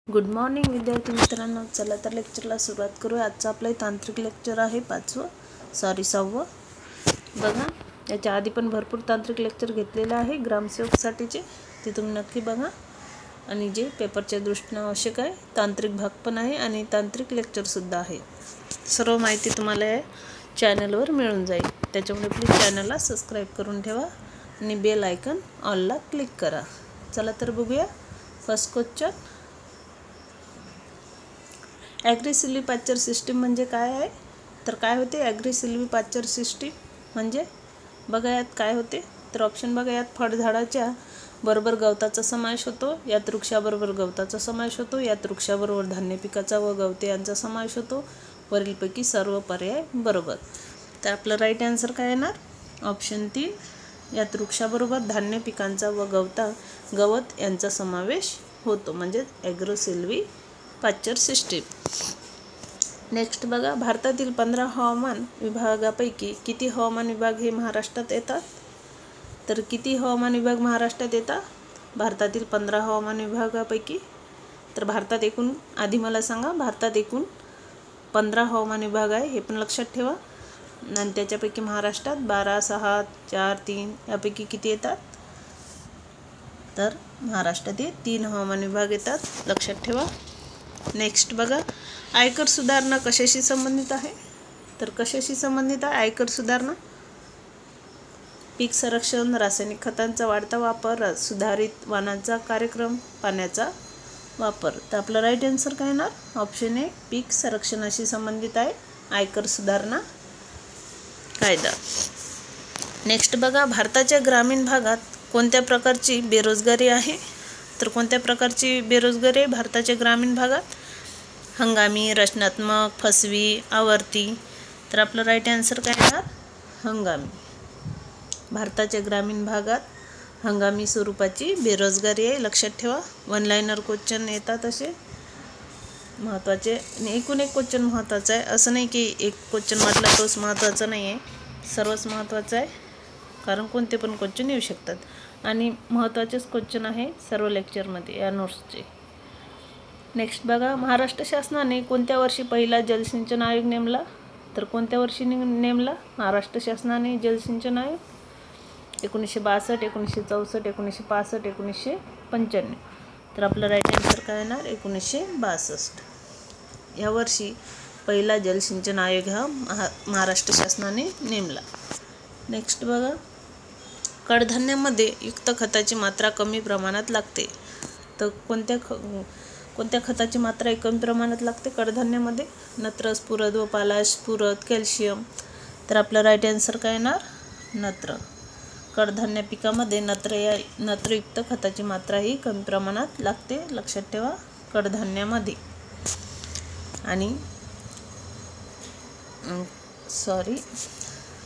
Good morning विद्यार्थी मित्रांनो, चला तर लेक्चरला सुरुवात करूया। आजचं आपलं तांत्रिक लेक्चर आहे 6वं। बघा, याच्या आधी पण भरपूर तांत्रिक लेक्चर घेतलेले आहे ग्रामसेवकसाठीचे, ते तुम्ही नक्की बघा। आणि जे पेपरच्या दृष्टीने आवश्यक आहे, तांत्रिक भाग पण आहे आणि तांत्रिक लेक्चर सुद्धा आहे। सर्व माहिती तुम्हाला या चॅनलवर मिळून जाईल, त्याच्यामुळे प्लीज चॅनलला सबस्क्राइब करून ठेवा आणि बेल आयकन ऑलला क्लिक करा। चला तर बघूया फर्स्ट क्वेश्चन। ॲग्री सिल्व्हिपाच्चर सिस्टीम म्हणजे काय आहे? तर काय होते ॲग्री सिल्व्हिपाच्चर सिस्टीम म्हणजे? बघा यात काय होते, तर ऑप्शन बघा, यात फळझाडाच्या बरोबर गवताचा समावेश होतो, यात वृक्षाबरोबर गवताचा समावेश होतो, यात वृक्षाबरोबर धान्य पिकाचा व गवते यांचा समावेश होतो, वरीलपैकी सर्व पर्याय बरोबर। तर आपलं राईट आन्सर काय येणार? ऑप्शन 3, यात वृक्षाबरोबर धान्य पिकांचा व गवत यांचा समावेश होतो, म्हणजे ॲग्रो सिल्व्हिपाच्चर सिस्टीम। नेक्स्ट बघा, भारतातील 15 हवामान विभागापैकी किती हवामान विभाग हे महाराष्ट्रात येतात? तर किती हवामान विभाग महाराष्ट्रात येतात भारतातील 15 हवामान विभागापैकी? तर भारतात एकूण, आधी मला सांगा, भारतात एकूण 15 हवामान विभाग आहे, हे पण लक्षात ठेवा। आणि त्याच्यापैकी महाराष्ट्रात 12, 6, 4, 3 यापैकी किती येतात? तर महाराष्ट्रात 3 हवामान विभाग येतात, लक्षात ठेवा। नेक्स्ट बघा, आयकर सुधारणा कशाशी संबंधित आहे? तर कशाशी संबंधित आहे आयकर सुधारणा? पीक संरक्षण, रासायनिक खतांचा वाढता वापर, सुधारित वनांचा कार्यक्रम, पाण्याचा वापर। तर आपलं राईट आन्सर काय येणार? ऑप्शन 1, पीक संरक्षणाशी संबंधित आहे आयकर सुधारणा कायदा। नेक्स्ट बघा, भारताच्या ग्रामीण भागात कोणत्या प्रकारची बेरोजगारी आहे? तर कोणत्या प्रकारची बेरोजगारी आहे भारताच्या ग्रामीण भागात? हंगामी, रचनात्मक, फसवी, आवर्ती। तर आपलं राईट आन्सर काय येणार? हंगामी। भारताच्या ग्रामीण भागात हंगामी स्वरूपाची बेरोजगारी आहे, लक्षात ठेवा। वन लाइनर क्वेश्चन येतात असे महत्त्वाचे, आणि एकूण एक क्वेश्चन महत्त्वाचा आहे, असं नाही की एक क्वेश्चन म्हटला तोच महत्त्वाचा नाही आहे, सर्वच महत्त्वाचं आहे, कारण कोणते पण क्वेश्चन येऊ शकतात आणि महत्त्वाचेच क्वेश्चन आहे सर्व लेक्चरमध्ये या नोट्सचे। नेक्स्ट बघा, महाराष्ट्र शासनाने कोणत्या वर्षी पहिला जलसिंचन आयोग नेमला? तर कोणत्या वर्षी नेमला महाराष्ट्र शासनाने जलसिंचन आयोग? 1962, 1964, 1965, 1995। तर आपलं राईट आन्सर काय येणार? 1962 या वर्षी पहिला जलसिंचन आयोग हा महाराष्ट्र शासनाने नेमला। नेक्स्ट बघा, कडधान्यामध्ये युक्त खताची मात्रा कमी प्रमाणात लागते, तर कोणत्या खताची मात्रा कमी प्रमाणात लागते कडधान्यामध्ये? नत्र, स्फुरद व पालाश, स्फुरद, कॅल्शियम। तर आपलं राईट आन्सर काय येणार? नत्र। कडधान्य पिकामध्ये नत्रयुक्त खताची मात्रा ही कमी प्रमाणात लागते, लक्षात ठेवा, कडधान्यामध्ये। आणि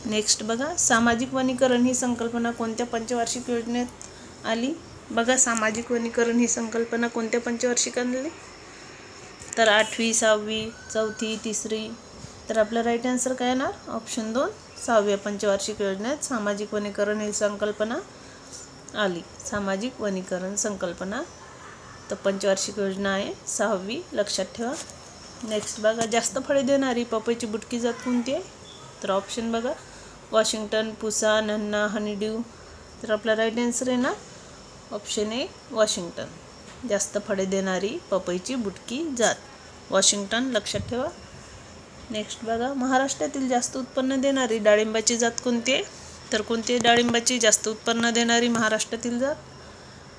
नेक्स्ट बघा, सामाजिक वनीकरण ही संकल्पना कोणत्या पंचवार्षिक योजनेत आली? बघा, सामाजिक वनीकरण ही संकल्पना कोणत्या पंचवार्षिक आणली? तर 8वी, 6वी, 4थी, 3री। तर आपलं राईट आन्सर काय येणार? ऑप्शन 2, 6व्या पंचवार्षिक योजनेत सामाजिक वनीकरण ही संकल्पना आली। सामाजिक वनीकरण संकल्पना तर पंचवार्षिक योजना आहे 6वी, लक्षात ठेवा। नेक्स्ट बघा, जास्त फळे देणारी पपईची बुटकी जात कोणती आहे? तर ऑप्शन बघा, वॉशिंग्टन, पुसा, नन्ना, हनीड्यू। तर आपला राईट आन्सर येणार ऑप्शन 1, वॉशिंग्टन। जास्त फळे देणारी पपईची बुटकी जात वॉशिंग्टन, लक्षात ठेवा। नेक्स्ट बघा, महाराष्ट्रातील जास्त उत्पन्न देणारी डाळिंबाची जात कोणती आहे? तर कोणती डाळिंबाची जास्त उत्पन्न देणारी महाराष्ट्रातील जात?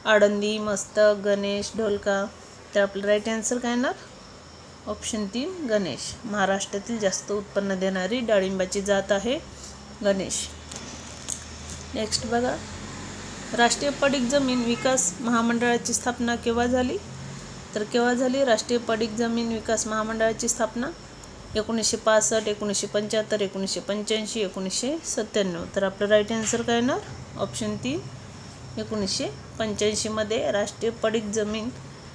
आळंदी, मस्तक, गणेश, ढोलका। तर आपलं राईट आन्सर काय येणार? ऑप्शन 3, गणेश। महाराष्ट्रातील जास्त उत्पन्न देणारी डाळिंबाची जात आहे गणेश। नेक्स्ट बघा, राष्ट्रीय पडीक जमीन विकास महामंडळाची स्थापना केव्हा झाली? तर केव्हा झाली राष्ट्रीय पडीक जमीन विकास महामंडळाची स्थापना? 1965, 1975, 1985, 1997। तर आपलं राईट आन्सर काय येणार? ऑप्शन 3, 1985 मध्ये राष्ट्रीय पडीक जमीन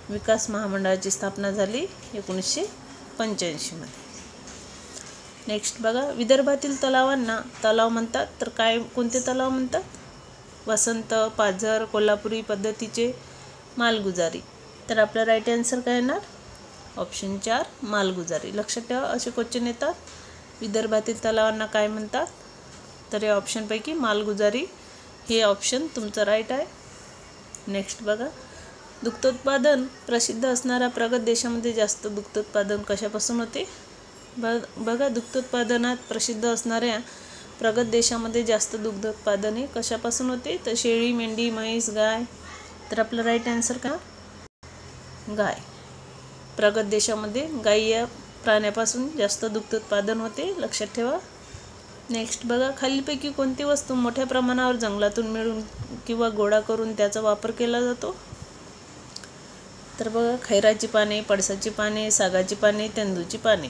विकास महामंडळाची स्थापना झाली, 1985 मध्ये। नेक्स्ट बघा, विदर्भातील तलावांना तलाव म्हणतात, तर कोणते तलाव म्हणतात? वसंत, पाझर, कोल्हापुरी पद्धतीचे, मालगुजारी। तर आपला राईट आन्सर काय येणार? ऑप्शन 4 मालगुजारी. लक्षात ठेवा, असे क्वेश्चन येतात. विदर्भातील तलावांना काय म्हणतात? तर या ऑप्शनपैकी मालगुजारी हे ऑप्शन तुमचं राईट आहे. नेक्स्ट बघा, दुग्धोत्पादन प्रसिद्ध असणाऱ्या प्रगत देशामध्ये जास्त दुग्धोत्पादन कशापासून होते? बघा, दुग्धोत्पादनात प्रसिद्ध असणाऱ्या प्रगत देशामध्ये जास्त दुग्धोत्पादन हे कशापासून होते? तर शेळी, मेंढी, म्हैस, गाय. तर आपलं राईट आन्सर काय? गाय. प्रगत देशामध्ये गाई या प्राण्यापासून जास्त दुग्धोत्पादन होते. लक्षात ठेवा. नेक्स्ट बघा, खालीलपैकी कोणती वस्तू मोठ्या प्रमाणावर जंगलातून मिळून किंवा गोळा करून त्याचा वापर केला जातो? तर बघा, खैराची पाने, पळसाची पाने, सागाची पाने, तेंदूची पाने.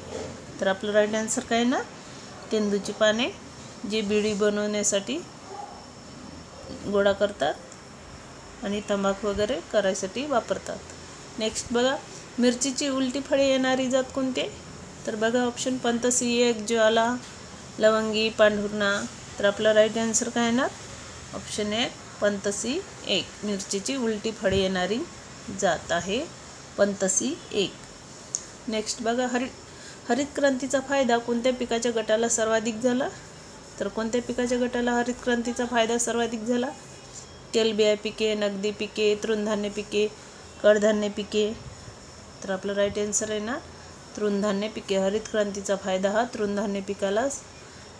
तर आपलं राईट आन्सर काय ना? तेंदूची पाने, जे बिडी बनवण्यासाठी गोळा करतात आणि तंबाखू वगैरे करायसाठी वापरतात. नेक्स्ट बघा, मिरचीची उलटी फळे येणारी जात कोणती? तर बघा ऑप्शन पंतसी 1, ज्वाला, लवंगी, पांढुर्णा. तर आपला राईट आन्सर काय येणार? ऑप्शन 1 पंतसी 1. मिरचीची उलटी फळे येणारी जात आहे पंतसी 1. नेक्स्ट बघा, हरित क्रांतीचा फायदा कोणत्या पिकाच्या गटाला सर्वाधिक झाला? तर कोणत्या पिकाच्या गटाला हरित क्रांतीचा फायदा सर्वाधिक झाला? तेलबिया पिके, नगदी पिके, तृणधान्य पिके, कडधान्य पिके. तर आपलं राईट आन्सर आहे ना तृणधान्य पिके. हरित क्रांतीचा फायदा हा तृणधान्य पिकाला,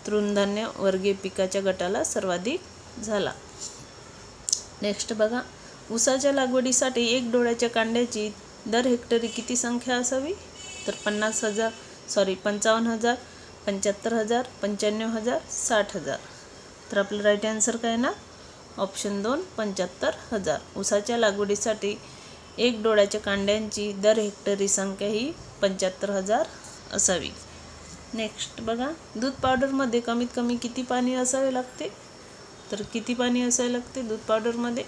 तृणधान्य वर्गीय पिकाच्या गटाला सर्वाधिक झाला. नेक्स्ट बघा, ऊसाच्या लागवडीसाठी एक डोळ्याच्या कांड्याची दर हेक्टरी किती संख्या असावी? तर 50,000, 55,000, 75,000, 95,000, 60,000. तर आपलं राईट आन्सर काय ना? ऑप्शन 2 75,000. ऊसाच्या लागवडीसाठी एक डोळ्याच्या कांड्यांची दर हेक्टरी संख्या ही 75,000 असावी. नेक्स्ट बघा, दूध पावडरमध्ये कमीत कमी किती पाणी असावे लागते? तर किती पाणी असावे लागते दूध पावडरमध्ये?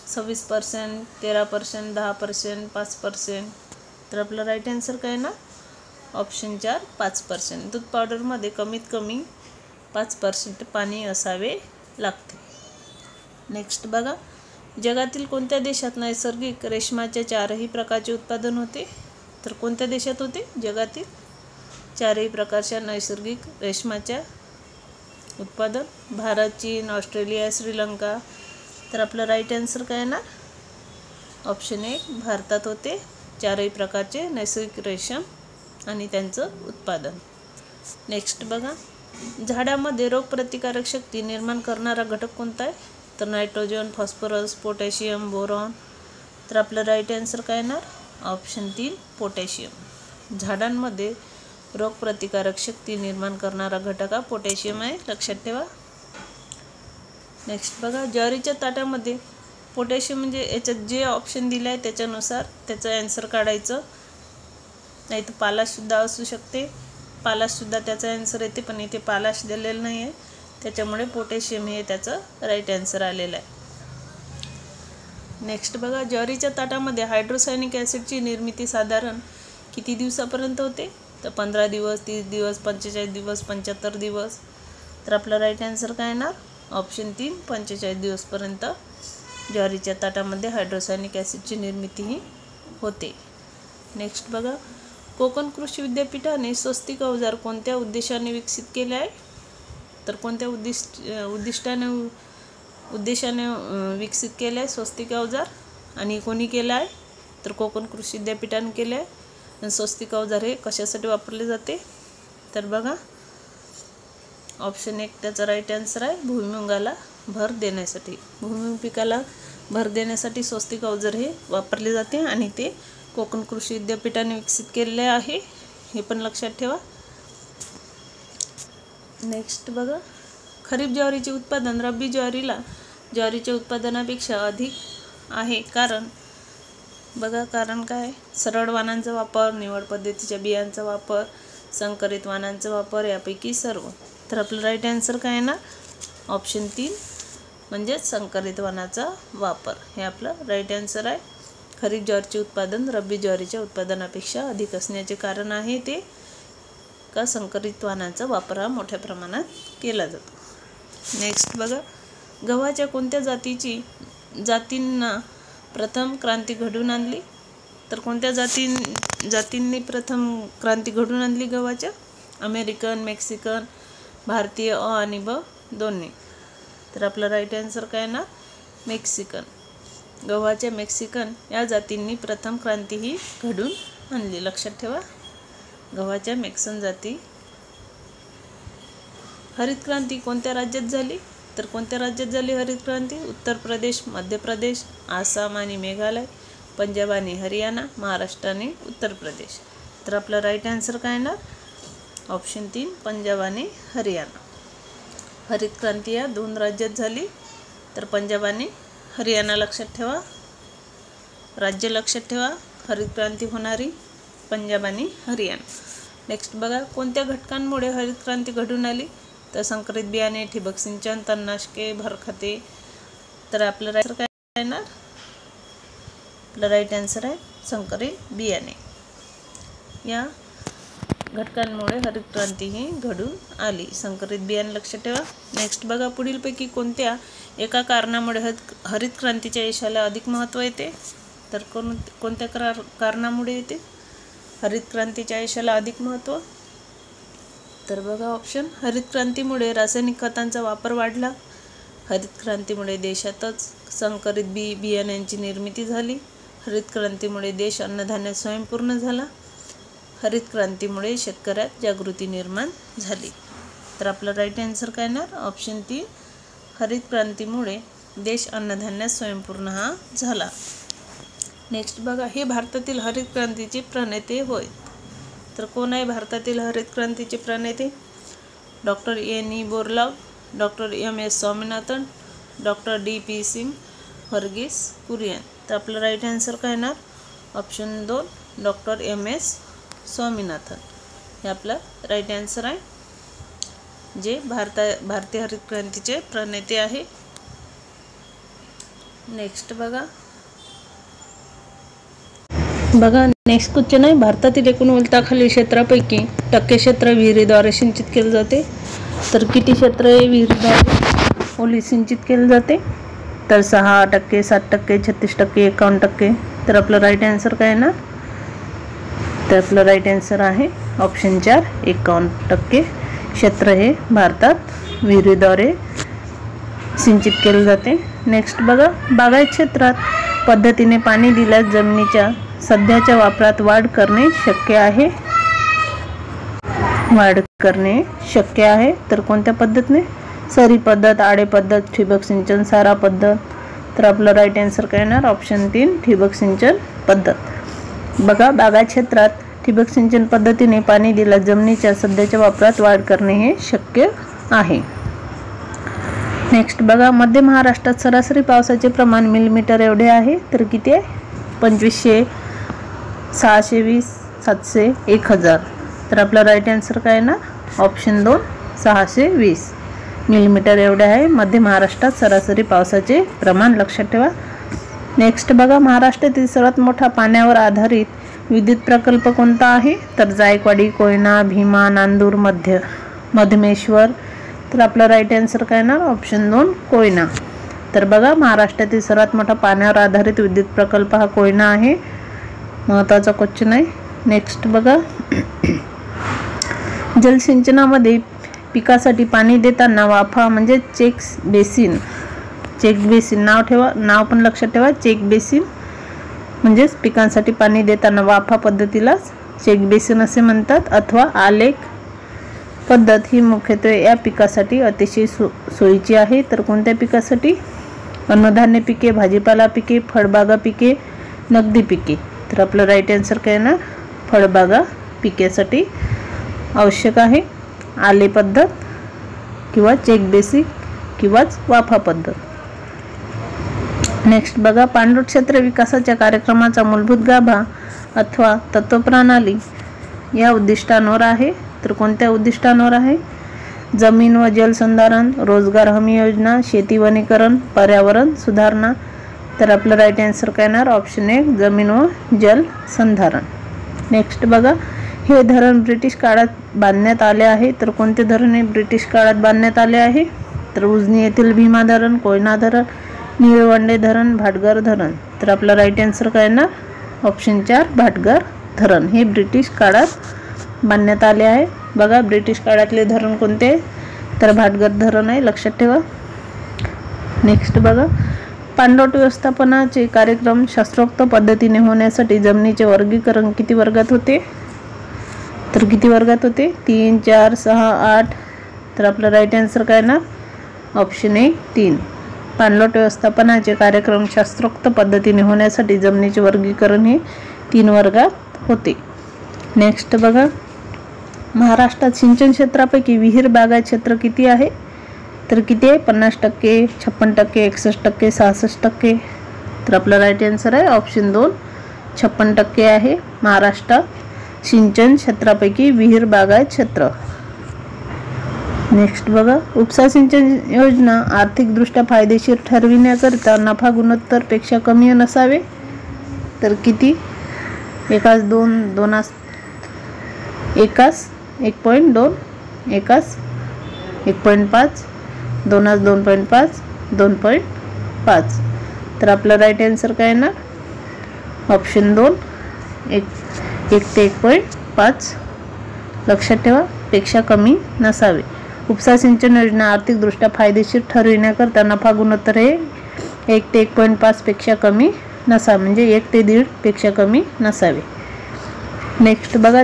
26%, 13%, 10%, 5%. तर आपलं राईट आन्सर काय ना? ऑप्शन 4 5%. दूध पावडरमध्ये कमीत कमी 5% पाणी असावे लागते. नेक्स्ट बघा, जगातील कोणत्या देशात नैसर्गिक रेशमाच्या 4ही प्रकारचे उत्पादन होते? तर कोणत्या देशात होते जगातील 4ही प्रकारच्या नैसर्गिक रेशमाच्या उत्पादन? भारत, चीन, ऑस्ट्रेलिया, श्रीलंका. तर आपलं राईट आन्सर काय ना? ऑप्शन 1 भारतात होते 4ही प्रकारचे नैसर्गिक रेशम आणि त्यांचं उत्पादन. नेक्स्ट बघा, झाडामध्ये रोगप्रतिकारक शक्ती निर्माण करणारा घटक कोणता आहे? तर नायट्रोजन, फॉस्फरस, पोटॅशियम, बोरॉन. तर आपलं राईट आन्सर काय येणार? Option 3 potassium. झाडांमध्ये रोगप्रतिकारक शक्ती निर्माण करणारा घटक हा पोटॅशियम आहे. लक्षात ठेवा. नेक्स्ट बघा, ज्वारीच्या ताटामध्ये पोटॅशियम म्हणजे याच्यात जे ऑप्शन दिले आहे त्याच्यानुसार त्याचं आन्सर काढायचं. नाही तर पालाशसुद्धा असू शकते. पालाशसुद्धा त्याचा आन्सर येते, पण इथे पालाश दिलेलं नाही आहे, त्याच्यामुळे पोटॅशियम हे त्याचं राईट आन्सर आलेलं आहे. नेक्स्ट बघा, ज्वारीच्या ताटामध्ये हायड्रोसायनिक ॲसिडची निर्मिती साधारण किती दिवसापर्यंत होते? तर 15 दिवस, 30 दिवस, 45 दिवस, 75 दिवस. तर आपलं राईट आन्सर काय येणार? ऑप्शन 3 45 दिवसपर्यंत ज्वारीच्या ताटामध्ये हायड्रोसायनिक ॲसिडची निर्मिती ही होते. नेक्स्ट बघा, कोकण कृषी विद्यापीठाने स्वस्तिक अवजार कोणत्या उद्देशाने विकसित केले आहे? तर कोणत्या उद्देशाने विकसित केले आहे स्वस्तिक अवजार आणि कोणी केलं आहे? तर कोकण कृषी विद्यापीठाने केले आहे. आणि स्वस्तिक अवजार हे कशासाठी वापरले जाते? तर बघा ऑप्शन 1 त्याचा राईट आन्सर आहे भुईमुगाला भर देण्यासाठी. भुईमुग पिकाला भर देण्यासाठी स्वस्तिक अवजार हे वापरले जाते आणि ते कोकण कृषी विद्यापीठाने विकसित केलेले आहे, हे पण लक्षात ठेवा. नेक्स्ट बघा, खरीप ज्वारीचे उत्पादन रब्बी ज्वारीच्या उत्पादनापेक्षा अधिक आहे. कारण काय? सरळ वाणांचा वापर, निवड पद्धतीच्या बियांचा वापर, संकरित वाणांचा वापर, यापैकी सर्व. तर आपलं राईट आन्सर काय आहे ना? ऑप्शन 3 म्हणजेच संकरित वाणाचा वापर हे आपलं राईट आन्सर आहे. खरीप ज्वारीचे उत्पादन रब्बी ज्वारीच्या उत्पादनापेक्षा अधिक असण्याचे कारण आहे ते का संकरित वाणांचा वापर हा मोठ्या प्रमाणात केला जातो. नेक्स्ट बघा, गव्हाच्या कोणत्या जातींना प्रथम क्रांती घडवून आणली? तर कोणत्या जातींनी प्रथम क्रांती घडवून आणली गव्हाच्या? अमेरिकन, मेक्सिकन, भारतीय अ आणि ब दोन्ही. तर आपलं राईट आन्सर काय ना? मेक्सिकन. गव्हाच्या मेक्सिकन या जातींनी प्रथम क्रांती ही घडवून आणली. लक्षात ठेवा, गव्हाच्या मेक्सिकन जाती. हरित क्रांती कोणत्या राज्यात झाली? तर कोणत्या राज्यात झाली हरित क्रांती? उत्तर प्रदेश, मध्य प्रदेश, आसाम आणि मेघालय, पंजाब आणि हरियाणा, महाराष्ट्र आणि उत्तर प्रदेश. तर आपला राईट आन्सर काय ना? ऑप्शन 3 पंजाब आणि हरियाणा. हरित क्रांती या 2 राज्यात झाली. तर पंजाब आणि हरियाणा लक्षात ठेवा. राज्य लक्षात ठेवा, हरित क्रांती होणारी पंजाब आणि हरियाणा. नेक्स्ट बघा, कोणत्या घटकांमुळे हरित क्रांती घडून आली? तर संकरित बियाणे, ठिबक सिंचन, तणनाशके, भरखते. तर आपलं राईट काय येणार? आपलं राईट आन्सर आहे संकरित बियाणे. या घटकांमुळे हरित क्रांती ही घडून आली. संकरित बियाणे लक्षात ठेवा. नेक्स्ट बघा, पुढीलपैकी कोणत्या एका कारणामुळे हरित क्रांतीच्या यशाला अधिक महत्त्व येते? तर कोणत्या कारणामुळे येते हरित क्रांतीच्या यशाला अधिक महत्त्व? तर बघा ऑप्शन, हरित क्रांतीमुळे रासायनिक खतांचा वापर वाढला. हरित क्रांतीमुळे देशातच संकरित बियाण्यांची निर्मिती झाली. हरित क्रांतीमुळे देश अन्नधान्यात स्वयंपूर्ण झाला. हरित क्रांतीमुळे शेतकऱ्यात जागृती निर्माण झाली. तर आपलं राईट आन्सर काय येणार? ऑप्शन 3 हरित क्रांतीमुळे देश अन्नधान्यात स्वयंपूर्ण हा झाला. नेक्स्ट बघा, हे भारतातील हरित क्रांतीचे प्रणेते होय. तर कोण आहे भारतातील हरित क्रांतीचे प्रणेते? Doctor N E. Borlaug, doctor M S. Swaminathan, doctor D P. Singh, Verghese Kurien. तर आपलं राईट आन्सर काय येणार? Option 2 doctor M S. स्वामीनाथन हे आपलं राईट आन्सर आहे, जे भारतीय हरित क्रांतीचे प्रणेते आहे. नेक्स्ट बघा नेक्स्ट क्वेश्चन आहे, भारतातील एकूण उलटाखाली क्षेत्रापैकी टक्के क्षेत्र विहिरीद्वारे सिंचित केले जाते? तर किती क्षेत्र हे विहिरीद्वारे ओली सिंचित केले जाते? तर 6%, 7%, 36%, 51%. तर आपलं राईट आन्सर काय ना? तर आपलं राईट आन्सर आहे ऑप्शन 4 51% क्षेत्र हे भारतात विहिरीद्वारे सिंचित केले जाते. नेक्स्ट बघा, बागायत क्षेत्रात पद्धतीने पाणी दिल्यास जमिनीच्या सध्याच्या वापरात वाढ करणे शक्य आहे? तर कोणत्या पद्धतीने? सरी पद्धत, आडे पद्धत, ठिबक सिंचन, सारा पद्धत. तर आपलं राईट आन्सर काय येणार? ऑप्शन 3 ठिबक सिंचन पद्धत. बघा, बागायत क्षेत्रात ठिबक सिंचन पद्धतीने पाणी दिल्यास जमिनीच्या सध्याच्या वापरात वाढ करणे हे शक्य आहे. नेक्स्ट बघा, मध्य महाराष्ट्रात सरासरी पावसाचे प्रमाण मिलीमीटर एवढे आहे. तर किती आहे? 2500, 620, 700, 1000. तर आपला राईट आन्सर काय ना? ऑप्शन 2 620 मिलीमीटर एवढे आहे मध्य महाराष्ट्रात सरासरी पावसाचे प्रमाण. लक्षात ठेवा. नेक्स्ट बघा, महाराष्ट्रातील सर्वात मोठा पाण्यावर आधारित विद्युत प्रकल्प कोणता आहे? तर जायकवाडी, कोयना, भीमा, नांदूर, मधमेश्वर. तर आपला राईट आन्सर काय ना? ऑप्शन 2 कोयना. तर बघा, महाराष्ट्रातील सर्वात मोठा पाण्यावर आधारित विद्युत प्रकल्प हा कोयना आहे. महत्त्वाचा क्वेश्चन आहे. नेक्स्ट बघा, जलसिंचनामध्ये पिकासाठी पाणी देताना वाफा म्हणजे चेक बेसिन नाव पण लक्षात ठेवा. चेक बेसिन म्हणजेच पिकांसाठी पाणी देताना वाफा पद्धतीलाच चेक बेसिन असे म्हणतात, अथवा आलेख पद्धत ही मुख्यत्वे या पिकासाठी अतिशय सोयीची आहे. तर कोणत्या पिकासाठी? अन्नधान्य पिके, भाजीपाला पिके, फळबागा पिके, नगदी पिके. तर आपलं राईट आन्सर काय ना? फळबागा पिकेसाठी आवश्यक आहे आले पद्धत किंवा चेक बेसिक किंवाच वाफा पद्धत. नेक्स्ट बघा, पाणलोट क्षेत्र विकासाच्या कार्यक्रमाचा मूलभूत गाभा अथवा तत्वप्रणाली या उद्दिष्टांवर आहे. तर कोणत्या उद्दिष्टांवर आहे? जमीन व जल संधारण, रोजगार हमी योजना, शेती वनीकरण, पर्यावरण सुधारणा. तर आपलं राईट आन्सर काय येणार? ऑप्शन 1 जमीन व जल संधारण. नेक्स्ट बघा, हे धरण ब्रिटिश काळात बांधण्यात आले आहे. तर कोणते धरण हे ब्रिटिश काळात बांधण्यात आले आहे? तर उजनी येथील भीमा धरण, कोयना धरण, निळवंडे धरण, भाटघर धरण. तर आपला राईट आन्सर काय ना ऑप्शन 4 भाटघर धरण. हे ब्रिटिश काळात बांधण्यात आले आहे. बघा ब्रिटिश काळातले धरण कोणते, तर भाटघर धरण आहे, लक्षात ठेवा. नेक्स्ट बघा, पाणलोट व्यवस्थापनाचे कार्यक्रम शास्त्रोक्त पद्धतीने होण्यासाठी जमिनीचे वर्गीकरण किती वर्गात होते, तर किती वर्गात होते 3, 4, 6, 8. तर आपला राईट आन्सर काय ना ऑप्शन 1 3. पाणलोट व्यवस्थापनाचे कार्यक्रम शास्त्रोक्त पद्धतीने होण्यासाठी जमिनीचे वर्गीकरण हे 3 वर्गात होते. नेक्स्ट बघा, महाराष्ट्रात सिंचन क्षेत्रापैकी विहीर बागायत क्षेत्र किती आहे, तर किती आहे 50%, 56%, 61%, 66%. तर आपला राईट आन्सर आहे ऑप्शन 2 56% आहे महाराष्ट्रात सिंचन क्षेत्रापैकी विहीर बागायत क्षेत्र. नेक्स्ट बघा, उपसा सिंचन योजना आर्थिकदृष्ट्या फायदेशीर ठरविण्याकरिता नफा गुणोत्तर पेक्षा कमी नसावे, तर किती 1:2, 2:1, 1.2, 1:1, 1.5, 2:2, 2.5, 2.5. तर आपला राईट आन्सर काय ना ऑप्शन 2 1 ते 1.5. लक्षात ठेवा, पेक्षा कमी नसावे. उपसा सिंचन योजना आर्थिकदृष्ट्या फायदेशीर ठरविण्याकरता नफा गुणोत्तर हे 1 ते 1.5 पेक्षा कमी नसावे, म्हणजे 1 ते 1.5 पेक्षा कमी नसावे. नेक्स्ट बघा,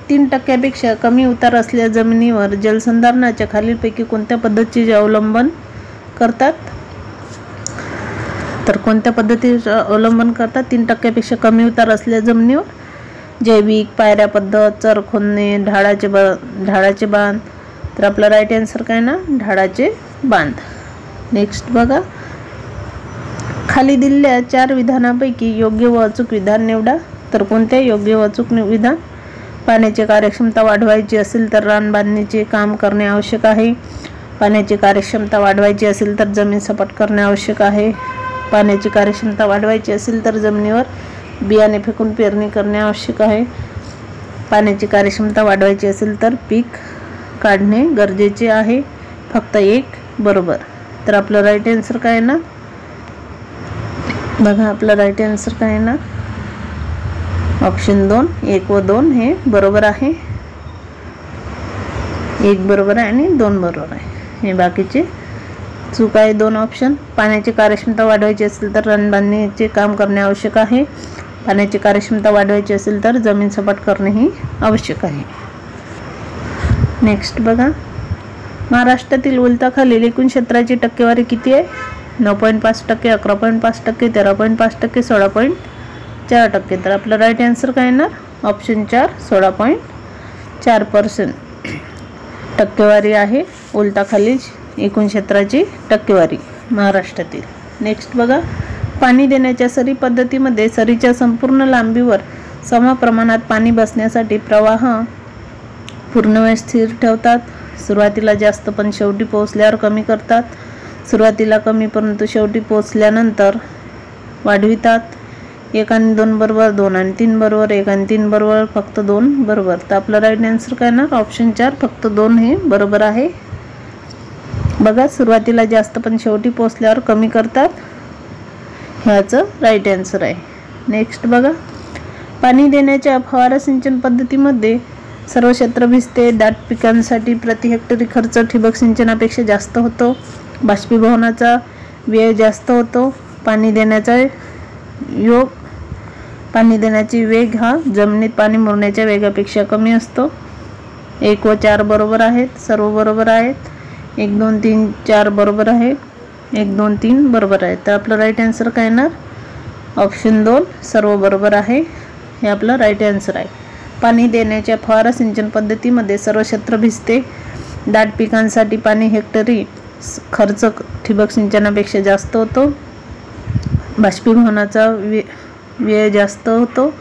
3% कमी उतार असलेल्या जमिनीवर जलसंधारणाच्या खालीलपैकी कोणत्या पद्धतीचे अवलंबन करतात, तर कोणत्या पद्धतीचे अवलंबन करतात 3% कमी उतार असलेल्या जमिनीवर, जैविक, पायऱ्या पद्धत, चर खोदणे, ढाळाचे बांध. तर आपला राईट आन्सर काय ना ढाळाचे बांध. नेक्स्ट बघा, खाली दिलेल्या 4 विधानापैकी योग्य व अचूक विधान निवडा. तर कोणते योग्य व अचूक विधान, पाण्याची कार्यक्षमता वाढवायची असेल तर रान बांधणीचे काम करणे आवश्यक आहे. पाण्याची कार्यक्षमता वाढवायची असेल तर जमीन सपाट करणे आवश्यक आहे. पाण्याची कार्यक्षमता वाढवायची असेल तर जमिनीवर बियाणे फेकून पेरणी करणे आवश्यक आहे. पाण्याची कार्यक्षमता वाढवायची असेल तर पीक काढणे गरजेचे आहे. फक्त 1 बरोबर. तर आपलं राईट आन्सर काय ना बघा, आपलं राईट आन्सर काय ना ऑप्शन 2 1 व 2 हे बरोबर आहे. 1 बरोबर आहे आणि 2 बरोबर आहे. हे बाकीचे चूक आहे 2 ऑप्शन. पाण्याची कार्यक्षमता वाढवायची असेल तर रान बांधणीचे काम करणे आवश्यक आहे. पाण्याची कार्यक्षमता वाढवायची असेल तर जमीन सपाट करणेही आवश्यक आहे. नेक्स्ट बघा, महाराष्ट्रातील उलथाखालील एकूण क्षेत्राची टक्केवारी किती आहे, 9.5%, 11.5%, 13.5%, 16.4%. तर आपलं राईट आन्सर काय येणार ऑप्शन 4 16.4% टक्केवारी आहे उलथाखालील एकूण क्षेत्राची टक्केवारी महाराष्ट्रातील. नेक्स्ट बघा, पाणी देण्याच्या सरी पद्धतीमध्ये सरीच्या संपूर्ण लांबीवर सम प्रमाणात पाणी बसण्यासाठी प्रवाह पूर्ण वेळ स्थिर ठेवतात. सुरुवातीला जास्त पण शेवटी पोहोचल्यावर कमी करतात. सुरुवातीला कमी परंतु शेवटी पोहोचल्यानंतर वाढवितात. 1 आणि 2 बरोबर, 2 आणि 3 बरोबर, 1 आणि 3 बरोबर, फक्त 2 बरोबर. तर आपलं राईट आन्सर काय येणार ऑप्शन 4 फक्त 2 हे बरोबर आहे. बघा, सुरुवातीला जास्त पण शेवटी पोहोचल्यावर कमी करतात, ह्याचं राईट आन्सर आहे. नेक्स्ट बघा, पाणी देण्याच्या फवारा सिंचन पद्धतीमध्ये सर्व क्षेत्र भिजते. दाट पिकांसाठी प्रति हेक्टरी खर्च ठिबक सिंचनापेक्षा जास्त होतो. बाष्पीभवनाचा वेळ जास्त होतो. पाणी देण्याची वेग हा जमिनीत पाणी मुरण्याच्या वेगापेक्षा कमी असतो. 1 व 4 बरोबर आहेत, सर्व बरोबर आहेत. 1 2 3 4 बरोबर आहे, 1 2 3 बरोबर आहे. तर आपलं राईट आन्सर काय येणार ऑप्शन 2 सर्व बरोबर आहे. हे आपलं राईट आन्सर आहे. पाणी देण्याच्या फवारा सिंचन पद्धतीमध्ये सर्व क्षेत्र भिजते. दाट पिकांसाठी पाणी हेक्टरी खर्च ठिबक सिंचनापेक्षा जास्त होतो. बाष्पीभवनाचा वेळ जास्त होतो.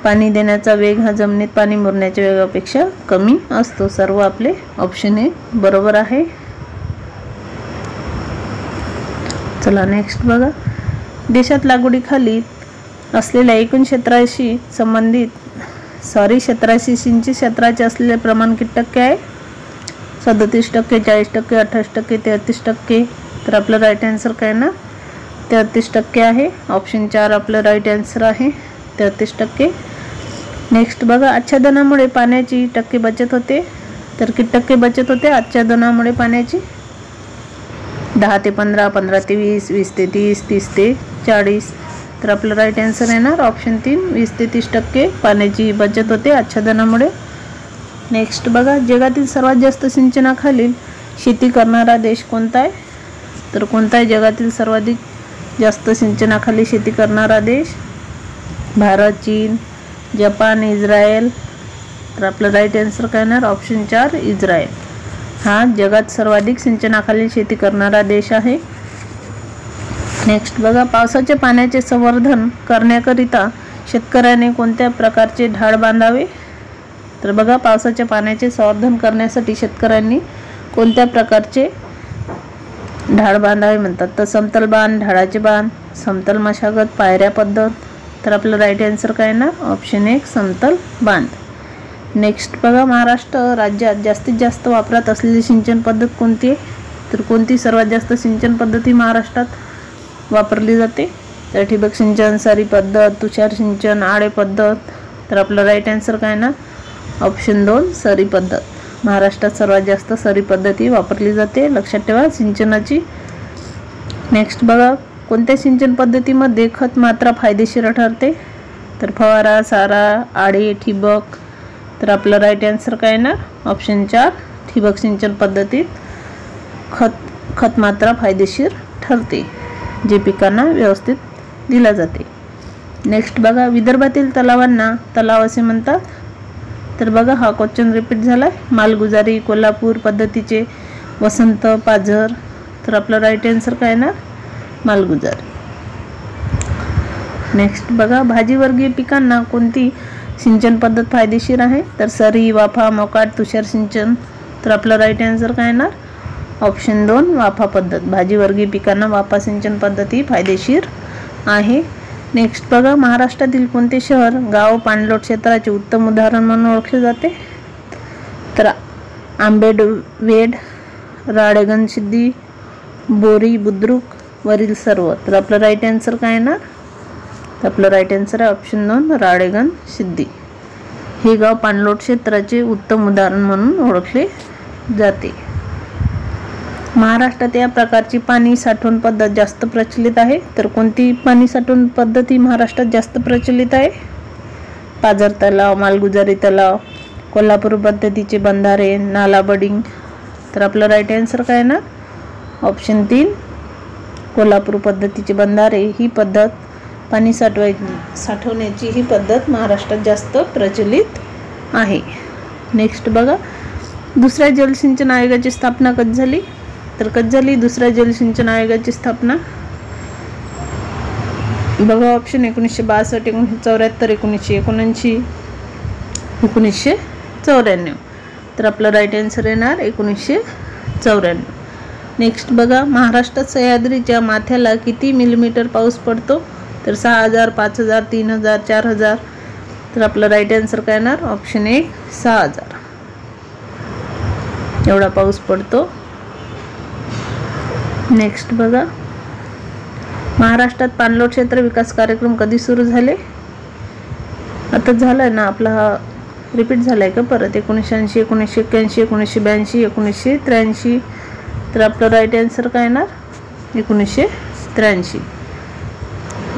पाणी देण्याचा वेग हा जमिनीत पाणी मुरण्याच्या वेगापेक्षा कमी असतो. सर्व आपले ऑप्शन हे बरोबर आहे. चला नेक्स्ट बघा, देशात लागवडीखाली असलेल्या एकूण क्षेत्राशी सिंचित क्षेत्राचे असलेले प्रमाण किती टक्के आहे, 37%, 40%, 28%, 33%. तर आपलं राईट आन्सर काय ना 33% आहे. ऑप्शन 4 आपलं राईट आन्सर आहे 33%. नेक्स्ट बघा, आच्छादनामुळे पाण्याची टक्के बचत होते. तर किती टक्के बचत होते आच्छादनामुळे पाण्याची? 10 ते 15, 15 ते 20, 20 ते 30, 30 ते 40. तर आपलं राईट आन्सर येणार ऑप्शन 3 20 ते 30% पाण्याची बचत होते आच्छादनामुळे. नेक्स्ट बघा, जगातील सर्वात जास्त सिंचनाखालील शेती करणारा देश कोणता आहे? तर कोणता आहे जगातील सर्वाधिक जास्त सिंचनाखाली शेती करणारा देश? भारत, चीन, जपान, इस्रायल. तर आपलं राईट आन्सर काय येणार ऑप्शन 4 इस्रायल. हा जगात सर्वाधिक सिंचनाखाली शेती करणारा देश आहे. नेक्स्ट बघा, पावसाच्या पाण्याचे संवर्धन करण्याकरिता शेतकऱ्याने कोणत्या प्रकारचे ढाळ बांधावे? तर बघा, पावसाच्या पाण्याचे संवर्धन करण्यासाठी शेतकऱ्यांनी कोणत्या प्रकारचे ढाळ बांधावे म्हणतात? तर समतल बांध, ढाळाचे बांध, समतल मशागत, पायऱ्या पद्धत. तर आपलं राईट आन्सर काय ना ऑप्शन 1 समतल बांध. नेक्स्ट बघा, महाराष्ट्र राज्यात जास्तीत जास्त वापरात असलेली सिंचन पद्धत कोणती आहे? तर कोणती सर्वात जास्त सिंचन पद्धती महाराष्ट्रात वापरली जाते? तर ठिबक सिंचन, सरी पद्धत, तुषार सिंचन, आळे पद्धत. तर आपलं राईट आन्सर काय ना ऑप्शन 2 सरी पद्धत. महाराष्ट्रात सर्वात जास्त सरी पद्धती वापरली जाते, लक्षात ठेवा सिंचनाची. नेक्स्ट बघा, कोणत्या सिंचन पद्धतीमध्ये खत मात्रा फायदेशीर ठरते? तर फवारा, सारा, आळे, ठिबक. तर आपलं राईट आन्सर काय ना ऑप्शन 4 ठिबक सिंचन पद्धतीत खत मात्रा फायदेशीर ठरते, जे पिकांना व्यवस्थित दिला जाते. नेक्स्ट बघा, विदर्भातील तलावांना तलाव असे म्हणतात. तर बघा, हा क्वेश्चन रिपीट झाला आहे. मालगुजारी, कोल्हापूर पद्धतीचे, वसंत, पाझर. तर आपलं राईट आन्सर काय ना मालगुजारी. नेक्स्ट बघा, भाजीवर्गीय पिकांना कोणती सिंचन पद्धत फायदेशीर आहे? तर सरी, वाफा, मोकाट, तुषार सिंचन. तर आपलं राईट आन्सर काय येणार ऑप्शन 2 वाफा पद्धत. भाजीवर्गीय पिकांना वाफा सिंचन पद्धती फायदेशीर आहे. नेक्स्ट बघा, महाराष्ट्रातील कोणते शहर गाव पाणलोट क्षेत्राचे उत्तम उदाहरण म्हणून ओळखले जाते? तर आंबेडवेड, राळेगणसिद्धी, बोरी, बुद्रुक, वरील सर्व. तर आपलं राईट आन्सर काय येणार? तर आपलं राईट आन्सर आहे ऑप्शन 2 राळेगणसिद्धी. हे गाव पाणलोट क्षेत्राचे उत्तम उदाहरण म्हणून ओळखले जाते. महाराष्ट्रात या प्रकारची पाणी साठवण पद्धत जास्त प्रचलित आहे. तर कोणती पाणी साठवण पद्धती महाराष्ट्रात जास्त प्रचलित आहे? पाझर तलाव, मालगुजारी तलाव, कोल्हापूर पद्धतीचे बंधारे, नाला बडिंग. तर आपलं राईट आन्सर काय ना ऑप्शन 3 कोल्हापूर पद्धतीचे बंधारे. ही पद्धत पाणी साठवण्याची ही पद्धत महाराष्ट्रात जास्त प्रचलित आहे. नेक्स्ट बघा, दुसऱ्या जलसिंचन आयोगाची स्थापना कधी झाली? तर कधी झाली दुसऱ्या जलसिंचन आयोगाची स्थापना? बघा ऑप्शन 1962, 1974, 1979, 1994. तर आपलं राईट आन्सर येणार 1994. नेक्स्ट बघा, महाराष्ट्रात सह्याद्रीच्या माथ्याला किती मिलीमीटर पाऊस पडतो? तर 6000, 5000, 3000, 4000. तर आपलं राईट आन्सर काय येणार ऑप्शन 1 6000. एवढा पाऊस पडतो. नेक्स्ट बघा, महाराष्ट्रात पाणलोट क्षेत्र विकास कार्यक्रम कधी सुरू झाले? आता झालाय ना आपला, हा रिपीट झालाय का परत? 1980, 1981, 1982, 1983. तर आपलं राईट आन्सर काय येणार 1983.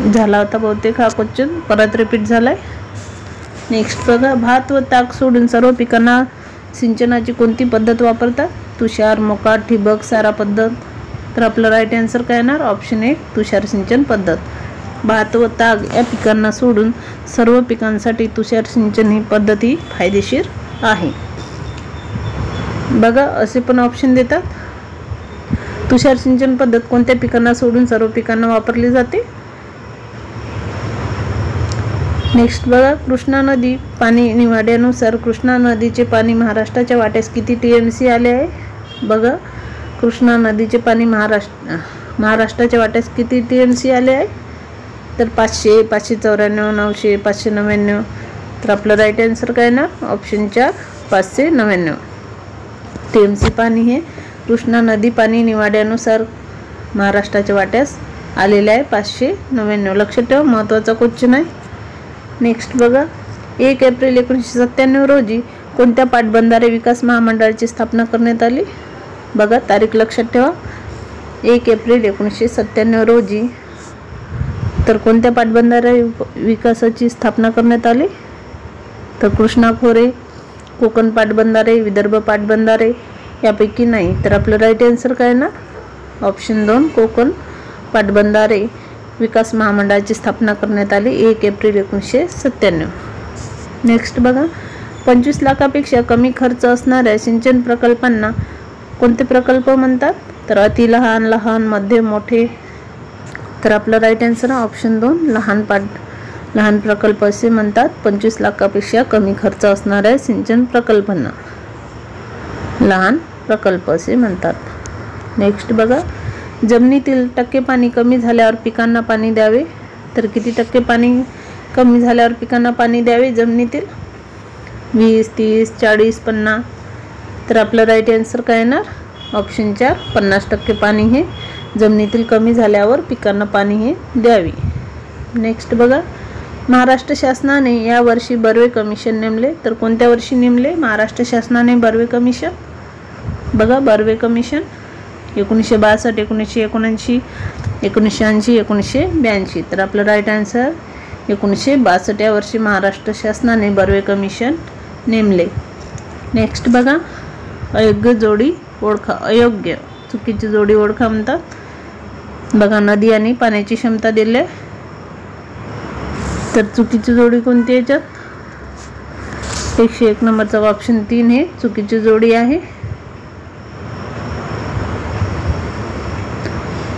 झाला होता बहुतेक हा क्वेश्चन, परत रिपीट झालाय. नेक्स्ट बघा, भात व ताक सोडून सर्व पिकांना सिंचनाची कोणती पद्धत वापरतात? तुषार, मोकाट, ठिबक, सारा पद्धत. तर आपलं राईट आन्सर काय येणार ऑप्शन 1 तुषार सिंचन पद्धत. भात व ताग या पिकांना सोडून सर्व पिकांसाठी तुषार सिंचन ही पद्धती फायदेशीर आहे. बघा असे पण ऑप्शन देतात. तुषार सिंचन पद्धत कोणत्या पिकांना सोडून सर्व पिकांना वापरली जाते? नेक्स्ट बघा, कृष्णा नदी पाणी निवाड्यानुसार कृष्णा नदीचे पाणी महाराष्ट्राच्या वाट्यास किती TMC आले आहे? बघा, कृष्णा नदीचे पाणी महाराष्ट्राच्या वाट्यास किती TMC आले आहे? तर 500, 594, 900, 599. तर आपलं राईट आन्सर काय ना ऑप्शन 4 599 TMC पाणी हे कृष्णा नदी पाणी निवाड्यानुसार महाराष्ट्राच्या वाट्यास आलेले आहे 599. लक्षात ठेवा, महत्त्वाचा क्वेश्चन आहे. नेक्स्ट बघा, 1 एप्रिल 1997 रोजी कोणत्या पाटबंधारे विकास महामंडळाची स्थापना करण्यात आली? बघा तारीख लक्षात ठेवा, 1 एप्रिल 1997 रोजी. तर कोणत्या पाटबंधारे विकासाची स्थापना करण्यात आली? तर कृष्णा खोरे, कोकण पाटबंधारे, विदर्भ पाटबंधारे यापैकी नाही. तर आपलं राईट आन्सर काय ना, ऑप्शन 2 कोकण पाटबंधारे विकास महामंडळाची स्थापना करण्यात आली 1 एप्रिल 1997. नेक्स्ट बघा, 25 लाखापेक्षा कमी खर्च असणाऱ्या सिंचन प्रकल्पांना कोणते प्रकल्प म्हणतात? तर अति लहान, लहान, मध्यम, मोठे. तर आपलं राईट आन्सर ऑप्शन 2 लहान प्रकल्प असे म्हणतात 25 लाखापेक्षा कमी खर्च असणाऱ्या सिंचन प्रकल्पांना लहान प्रकल्प असे म्हणतात. नेक्स्ट बघा, जमिनीतील टक्के पाणी कमी झाल्यावर पिकांना पाणी द्यावे. तर किती टक्के पाणी कमी झाल्यावर पिकांना पाणी द्यावे जमिनीतील? 20, 30, 40, 50. तर आपलं राईट आन्सर काय येणार? ऑप्शन 4 50% पाणी हे जमिनीतील कमी झाल्यावर पिकांना पाणी हे द्यावी. नेक्स्ट बघा, महाराष्ट्र शासनाने या वर्षी बर्वे कमिशन नेमले. तर कोणत्या वर्षी नेमले महाराष्ट्र शासनाने बर्वे कमिशन? बघा बर्वे कमिशन 1962, 1979, 1980, 1982. तर आपलं राईट आन्सर 1962 या वर्षी महाराष्ट्र शासनाने बर्वे कमिशन नेमले. नेक्स्ट बघा, अयोग्य जोडी ओळखा. अयोग्य चुकीची जोडी ओळखा म्हणतात. बघा नदी आणि पाण्याची क्षमता दिली आहे. तर चुकीची जोडी कोणती याच्यात? 101 नंबरचा ऑप्शन 3 हे चुकीची जोडी आहे.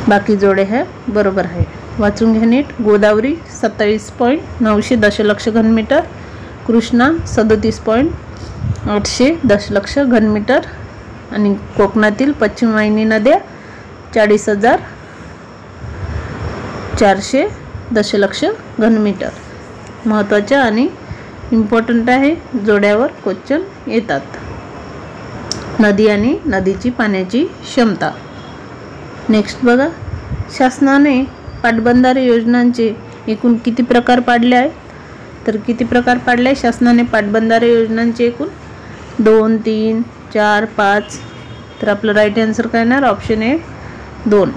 बाकी जोडे है बरोबर आहे. वाचून घ्या नीट. गोदावरी 27.900 दशलक्ष घनमीटर, कृष्णा 37.800 दशलक्ष घनमीटर आणि कोकणातील पश्चिम वाहिनी नद्या 40,400 दशलक्ष घनमीटर. महत्त्वाच्या आणि इम्पॉर्टंट आहे, जोड्यावर क्वेश्चन येतात. नदी आणि नदीची पाण्याची क्षमता. नेक्स्ट बघा, शासनाने पाटबंधारे योजनांचे एकूण किती प्रकार पाडले आहेत? तर किती प्रकार पाडले आहे शासनाने पाटबंधारे योजनांचे एकूण? 2, 3, 4, 5. तर आपलं राईट आन्सर काय येणार? ऑप्शन 1 2.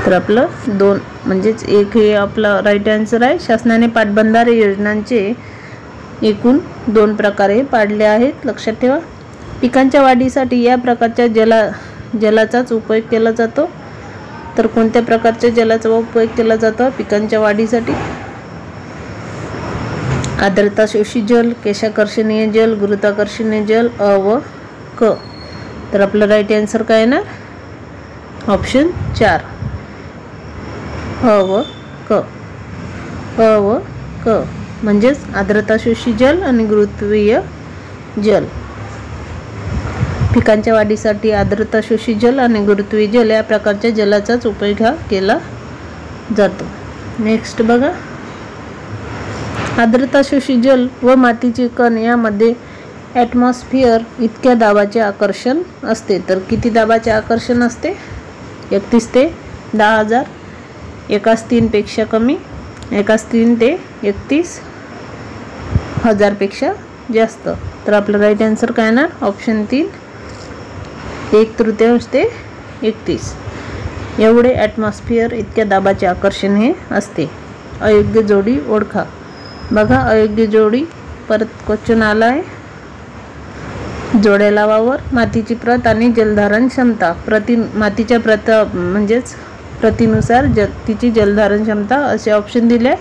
तर आपलं 2 म्हणजेच 1 हे आपलं राईट आन्सर आहे. शासनाने पाटबंधारे योजनांचे एकूण 2 प्रकारे पाडले आहेत. लक्षात ठेवा. पिकांच्या वाढीसाठी या प्रकारच्या जलाचाच उपयोग केला जातो. तर कोणत्या प्रकारच्या जलाचा उपयोग केला जातो पिकांच्या वाढीसाठी? आर्द्रता शोषी जल, केशाकर्षणीय जल, गुरुत्वाकर्षणीय जल, अ व क. तर आपलं राईट आन्सर काय येणार? ऑप्शन 4 अ व क. अ व क म्हणजेच आर्द्रता शोषी जल आणि गुरुत्वीय जल. पिकांच्या वाढीसाठी आर्द्रता शोषी जल आणि गुरुत्वीय जल या प्रकारच्या जलाचाच उपयोग केला जातो. नेक्स्ट बघा, आर्द्रता शोषी जल व मातीचे कण यामध्ये ॲटमॉस्फिअर इतक्या दाबाचे आकर्षण असते. तर किती दाबाचे आकर्षण असते? 31 ते 10,000. एकास 3 पेक्षा कमी, एकास 3 ते 31,000 पेक्षा जास्त. तर आपलं राईट आन्सर काय येणार? ऑप्शन 3 1/3 ते 31 एवढे ॲटमॉस्फिअर इतक्या दाबाचे आकर्षण हे असते. अयोग्य जोडी ओळखा. बघा अयोग्य जोडी परत क्वेश्चन आला आहे. जोड्या लावावर मातीची प्रत आणि जलधारण क्षमता. मातीच्या प्रत म्हणजेच प्रतीनुसार तिची जलधारण क्षमता असे ऑप्शन दिले आहे.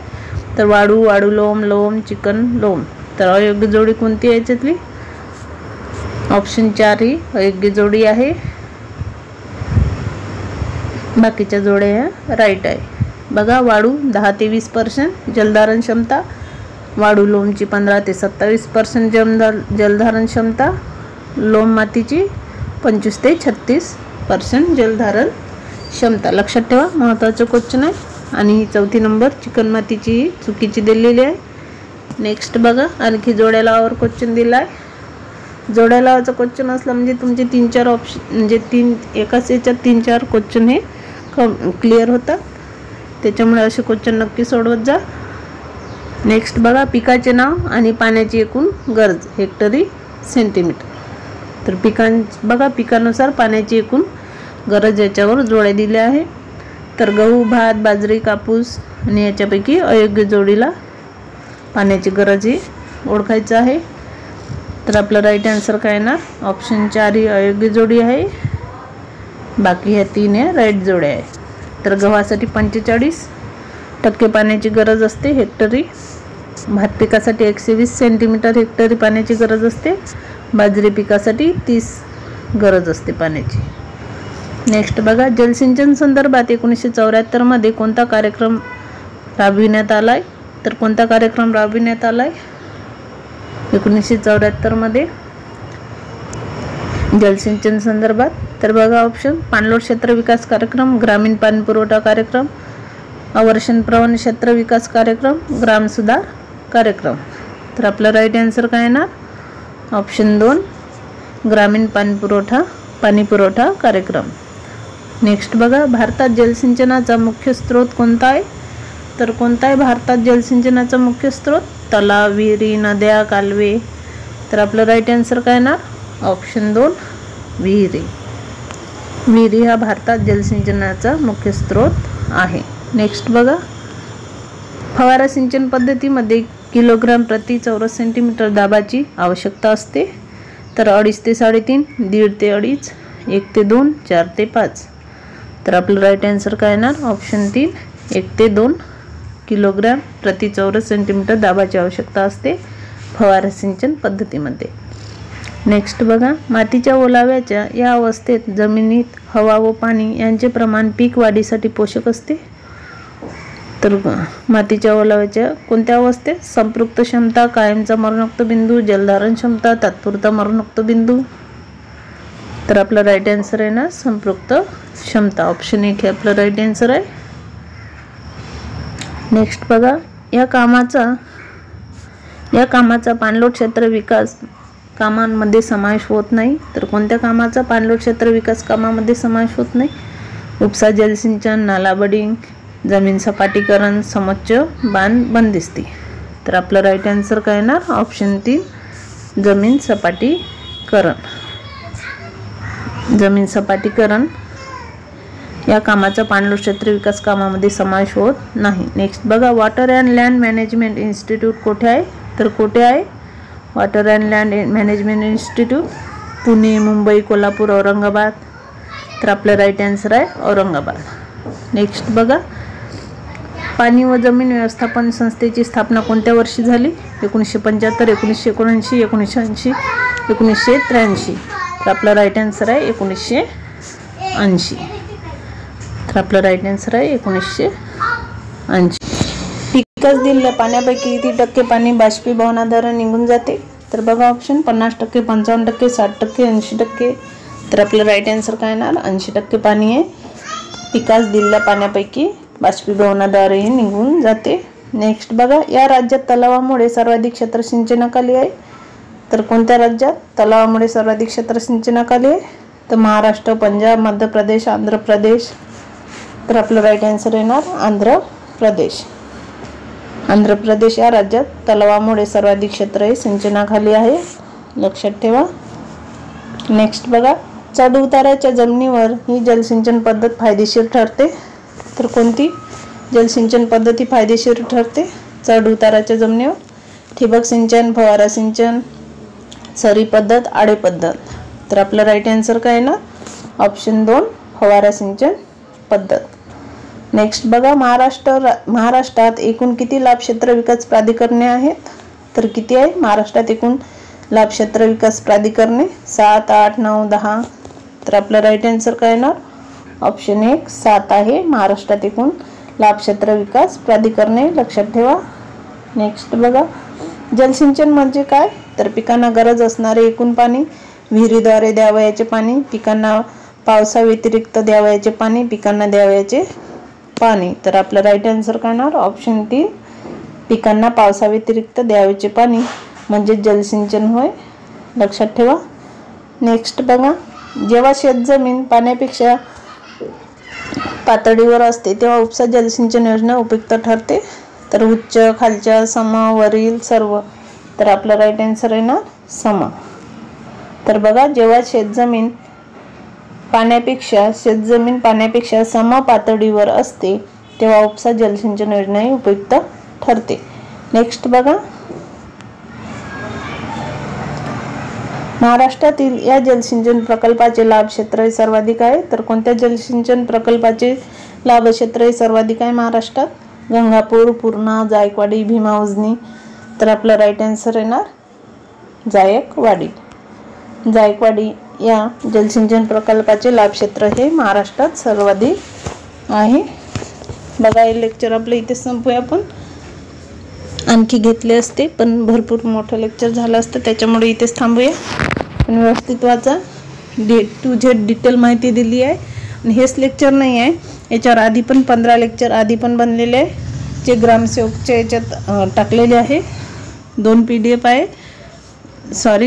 तर वाळू, वाळू लोम, लोम, चिकन लोम. तर अयोग्य जोडी कोणती आहे याच्यातली? ऑप्शन 4 ही अयोग्य जोडी आहे. बाकीच्या जोड्या ह्या राईट आहे. बघा वाळू 10 ते 20% जलधारण क्षमता, वाळू लोमची 15 ते 27% जलधारण क्षमता, लोम मातीची 25 ते 36% जलधारण क्षमता. लक्षात ठेवा, महत्त्वाचं क्वेश्चन आहे. आणि 4 नंबर चिकन मातीची चुकीची दिलेली आहे. नेक्स्ट बघा, आणखी जोड्या लावावर क्वेश्चन दिला आहे. जोड्या लावायचा क्वेश्चन असला म्हणजे तुमचे 3-4 ऑप्शन म्हणजे एकाच याच्यात 3-4 क्वेश्चन हे क्लिअर होतात. त्याच्यामुळे असे क्वेश्चन नक्की सोडवत जा. नेक्स्ट बघा, पिकाचे नाव आणि पाण्याची एकूण गरज हेक्टरी सेंटीमीटर. तर बघा पिकानुसार पाण्याची एकूण गरज याच्यावर जोड्या दिल्या आहे. तर गहू, भात, बाजरी, कापूस आणि याच्यापैकी अयोग्य जोडीला पाण्याची गरज ही ओळखायचं आहे. तर आपलं राईट आन्सर काय येणार? ऑप्शन 4 ही अयोग्य जोडी आहे. बाकी ह्या 3 या राईट जोड्या आहे. तर गव्हासाठी 45% पाण्याची गरज असते हेक्टरी. भात पिकासाठी 120 सेंटीमीटर हेक्टरी पाण्याची गरज असते. बाजरी पिकासाठी 30 गरज असते पाण्याची. नेक्स्ट बघा, जलसिंचन संदर्भात 1974 मध्ये कोणता कार्यक्रम राबविण्यात आलाय? तर कोणता कार्यक्रम राबविण्यात आलाय 1974 मध्ये जलसिंचन संदर्भात? तर बघा ऑप्शन, पाणलोट क्षेत्र विकास कार्यक्रम, ग्रामीण पाणीपुरवठा कार्यक्रम, अवर्षण प्रवण क्षेत्र विकास कार्यक्रम, ग्राम सुधार कार्यक्रम. तर आपला राईट आन्सर काय येणार? ऑप्शन 2 ग्रामीण पाणीपुरवठा कार्यक्रम. नेक्स्ट बघा, भारतात जलसिंचनाचा मुख्य स्रोत कोणता आहे? तर कोणता आहे भारतात जलसिंचनाचा मुख्य स्रोत? तलाव, विहिरी, नद्या, कालवे. तर आपलं राईट आन्सर काय येणार? ऑप्शन 2 विहिरी. विहिरी हा भारतात जलसिंचनाचा मुख्य स्रोत आहे. नेक्स्ट बघा, फवारा सिंचन पद्धतीमध्ये किलोग्राम प्रति चौरस सेंटीमीटर दाबाची आवश्यकता असते. तर 2.5 ते 3.5, 1.5 ते 2.5, 1 ते 2, 4 ते 5. तर आपलं राईट आन्सर काय येणार? ऑप्शन 3 1 ते 2 किलोग्राम प्रति चौरस सेंटीमीटर दाबाची आवश्यकता असते फवारा सिंचन पद्धतीमध्ये. नेक्स्ट बघा, मातीच्या ओलाव्याच्या या अवस्थेत जमिनीत हवा व पाणी यांचे प्रमाण पीक वाढीसाठी पोषक असते. तर मातीच्या ओलाव्याच्या कोणत्या अवस्थेत? संपृक्त क्षमता, कायमचा मरणोक्त बिंदू, जलधारण क्षमता, तात्पुरता मरणोक्त बिंदू. तर आपलं राईट आन्सर आहे ना संपृक्त क्षमता. ऑप्शन 1 हे आपलं राईट आन्सर आहे. नेक्स्ट बघा, या कामाचा पाणलोट क्षेत्र विकास कामांमध्ये समावेश होत नाही. तर कोणत्या कामाचा पाणलोट क्षेत्र विकास कामामध्ये समावेश होत नाही? उपसा जलसिंचन, नाला बडिंग, जमीन सपाटीकरण, समोच्च बांध बंदिस्ती. तर आपलं राईट आन्सर काय येणार? ऑप्शन 3 जमीन सपाटीकरण. जमीन सपाटीकरण या कामाचा पाणलोट क्षेत्र विकास कामामध्ये समावेश होत नाही. नेक्स्ट बघा, water and land management institute कुठे आहे? तर कुठे आहे water and land management institute? Pune, Mumbai, Kolhapur, Aurangabad. तर आपलं राईट आन्सर आहे औरंगाबाद. नेक्स्ट बघा, पाणी व जमीन व्यवस्थापन संस्थेची स्थापना कोणत्या वर्षी झाली? 1975, 1979, 1980, 1983. तर आपलं राईट आन्सर आहे 1980. तर आपलं राईट आन्सर आहे 1980. पिकास दिलेल्या पाण्यापैकी किती टक्के पाणी बाष्पीभवनाद्वारे निघून जाते? तर बघा ऑप्शन, 50%, 55%, 60%, 80%. तर आपलं राईट आन्सर काय येणार? 80% पाणी आहे पिकास दिलेल्या पाण्यापैकी बाष्पीभवनाद्वारे निघून जाते. नेक्स्ट बघा, या राज्यात तलावामुळे सर्वाधिक क्षेत्र सिंचनाखाली आहे. तर कोणत्या राज्यात तलावामुळे सर्वाधिक क्षेत्र सिंचनाखाली आहे? तर महाराष्ट्र, पंजाब, मध्य प्रदेश, आंध्र प्रदेश. तर आपलं राईट आन्सर येणार आंध्र प्रदेश. आंध्र प्रदेश या राज्यात तलावामुळे सर्वाधिक क्षेत्र हे सिंचनाखाली आहे, लक्षात ठेवा. नेक्स्ट बघा, चढ उताराच्या जमिनीवर ही जलसिंचन पद्धत फायदेशीर ठरते. तर कोणती जलसिंचन पद्धती फायदेशीर ठरते चढ उताराच्या जमिनीवर? ठिबक सिंचन, फवारा सिंचन, सरी पद्धत, आडे पद्धत. तर आपलं राईट आन्सर काय येणार? ऑप्शन 2 फवारा सिंचन पद्धत. नेक्स्ट बघा, महाराष्ट्रात एकूण किती लाभ क्षेत्र विकास प्राधिकरणे आहेत? तर किती आहे महाराष्ट्रात एकूण लाभ क्षेत्र विकास प्राधिकरणे? 7, 8, 9, 10. तर आपलं राईट आन्सर काय येणार? ऑप्शन 1 7 आहे महाराष्ट्रात एकूण लाभ क्षेत्र विकास प्राधिकरणे, लक्षात ठेवा. नेक्स्ट बघा, जलसिंचन म्हणजे काय? तर पिकांना गरज असणारे एकूण पाणी, विहिरीद्वारे द्यावयाचे पाणी, पिकांना पावसाव्यतिरिक्त द्यावयाचे पाणी, पिकांना द्यावयाचे पाणी. तर आपलं राईट आन्सर काय येणार? ऑप्शन 3 पिकांना पावसाव्यतिरिक्त द्यावयाचे पाणी म्हणजे जलसिंचन होय. लक्षात ठेवा. नेक्स्ट बघा, जेव्हा शेतजमीन पाण्यापेक्षा पातळीवर असते तेव्हा उपसा जलसिंचन योजना उपयुक्त ठरते. तर उच्च, खालच्या, सम, वरील, सर्व. तर आपला राईट आन्सर आहे ना सम. तर बघा, जेव्हा शेतजमीन पाण्यापेक्षा सम पातळीवर असते तेव्हा उपसा जलसिंचन योजना ही उपयुक्त ठरते. नेक्स्ट बघा, महाराष्ट्रातील या जलसिंचन प्रकल्पाचे लाभ क्षेत्र सर्वाधिक आहे. तर कोणत्या जलसिंचन प्रकल्पाचे लाभ क्षेत्र सर्वाधिक आहे महाराष्ट्रात? गंगापूर, पूर्णा, जायकवाडी, भीमा उजनी. तर आपला राईट आन्सर येणार जायकवाडी. जायकवाडी या जलसिंचन प्रकल्पाचे लाभ क्षेत्र हे महाराष्ट्रात सर्वाधिक आहे. बघा, हे लेक्चर आपलं इथे संपूया. आपण आणखी घेतले असते पण भरपूर मोठं लेक्चर झालं असतं, त्याच्यामुळे इथेच थांबूया. पण व्यवस्थित वाचा. टू झेड डिटेल माहिती दिली आहे. आणि हेच लेक्चर नाही आहे, याच्यावर आधी पण 15 लेक्चर आधी पण बनलेले आहे, जे ग्रामसेवकच्या याच्यात टाकलेले आहे. 2 PDF आहे,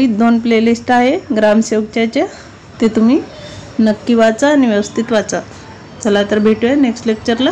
2 प्लेलिस्ट आहे ग्रामसेवकच्या याच्या. ते तुम्ही नक्की वाचा आणि व्यवस्थित वाचा. चला तर भेटूया नेक्स्ट लेक्चरला.